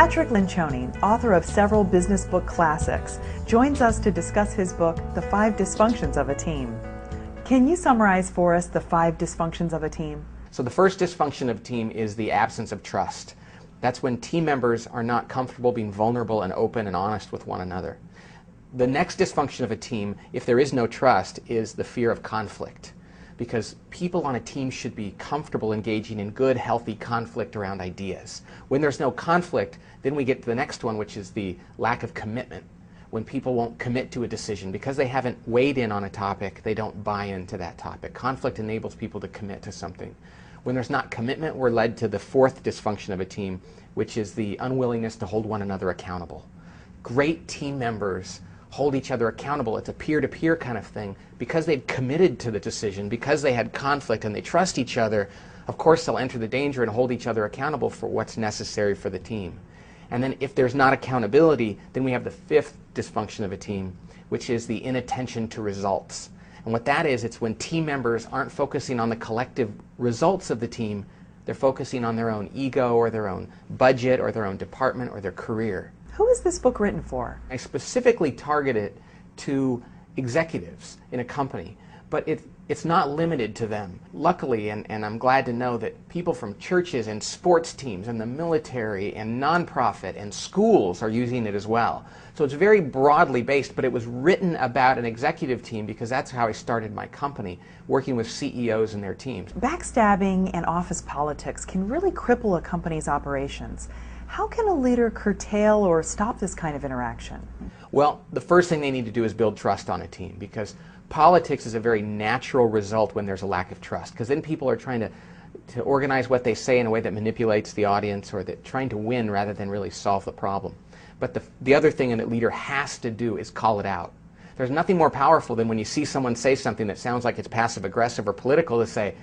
Patrick Lencioni, author of several business book classics, joins us to discuss his book, The Five Dysfunctions of a Team. Can you summarize for us the five dysfunctions of a team? So the first dysfunction of a team is the absence of trust. That's when team members are not comfortable being vulnerable and open and honest with one another. The next dysfunction of a team, if there is no trust, is the fear of conflict. Because people on a team should be comfortable engaging in good, healthy conflict around ideas. When there's no conflict, then we get to the next one, which is the lack of commitment. When people won't commit to a decision because they haven't weighed in on a topic, they don't buy into that topic. Conflict enables people to commit to something. When there's not commitment, we're led to the fourth dysfunction of a team, which is the unwillingness to hold one another accountable. Great team members hold each other accountable. It's a peer-to-peer kind of thing. Because they've committed to the decision, because they had conflict and they trust each other, of course they'll enter the danger and hold each other accountable for what's necessary for the team. And then if there's not accountability, then we have the fifth dysfunction of a team, which is the inattention to results. And what that is, it's when team members aren't focusing on the collective results of the team, they're focusing on their own ego or their own budget or their own department or their career. Who is this book written for? I specifically target it to executives in a company, but it's not limited to them. Luckily, and I'm glad to know that people from churches and sports teams and the military and nonprofit and schools are using it as well. So it's very broadly based, but it was written about an executive team because that's how I started my company, working with CEOs and their teams. Backstabbing and office politics can really cripple a company's operations. How can a leader curtail or stop this kind of interaction? Well, the first thing they need to do is build trust on a team, because politics is a very natural result when there's a lack of trust, because then people are trying to organize what they say in a way that manipulates the audience, or that trying to win rather than really solve the problem. But the other thing a leader has to do is call it out. There's nothing more powerful than when you see someone say something that sounds like it's passive-aggressive or political to say,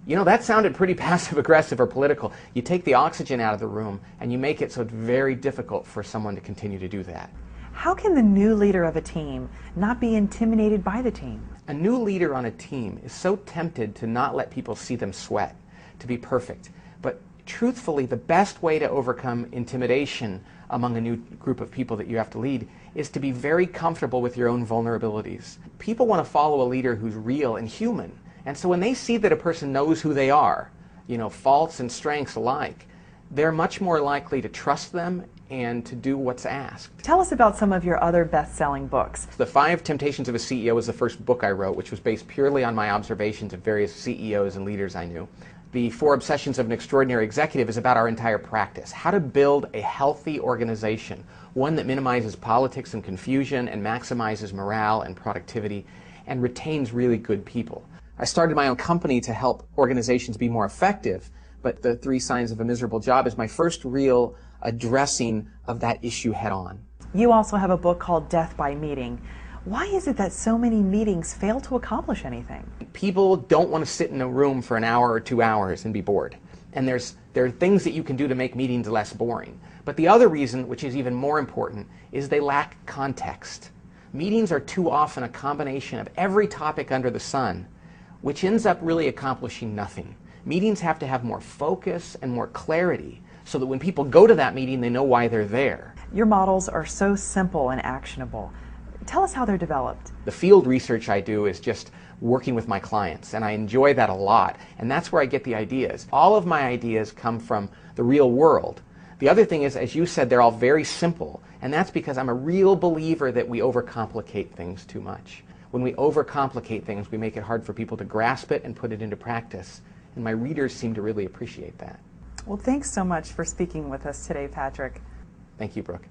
you know, that sounded pretty passive-aggressive or political. You take the oxygen out of the room and you make it so it's very difficult for someone to continue to do that. How can the new leader of a team not be intimidated by the team? A new leader on a team is so tempted to not let people see them sweat, to be perfect. But truthfully, the best way to overcome intimidation among a new group of people that you have to lead is to be very comfortable with your own vulnerabilities. People want to follow a leader who's real and human. And so when they see that a person knows who they are, you know, faults and strengths alike, they're much more likely to trust them and to do what's asked. Tell us about some of your other best-selling books. The Five Temptations of a CEO was the first book I wrote, which was based purely on my observations of various CEOs and leaders I knew. The Four Obsessions of an Extraordinary Executive is about our entire practice, how to build a healthy organization, one that minimizes politics and confusion and maximizes morale and productivity and retains really good people. I started my own company to help organizations be more effective, but The 3 Signs of a Miserable Job is my first real addressing of that issue head on. You also have a book called Death by Meeting. Why is it that so many meetings fail to accomplish anything? People don't want to sit in a room for an hour or 2 hours and be bored. And there are things that you can do to make meetings less boring. But the other reason, which is even more important, is they lack context. Meetings are too often a combination of every topic under the sun, which ends up really accomplishing nothing. Meetings have to have more focus and more clarity so that when people go to that meeting, they know why they're there. Your models are so simple and actionable. Tell us how they're developed. The field research I do is just working with my clients, and I enjoy that a lot, and that's where I get the ideas. All of my ideas come from the real world. The other thing is, as you said, they're all very simple, and that's because I'm a real believer that we overcomplicate things too much. When we overcomplicate things, we make it hard for people to grasp it and put it into practice. And my readers seem to really appreciate that. Well, thanks so much for speaking with us today, Patrick. Thank you, Brooke.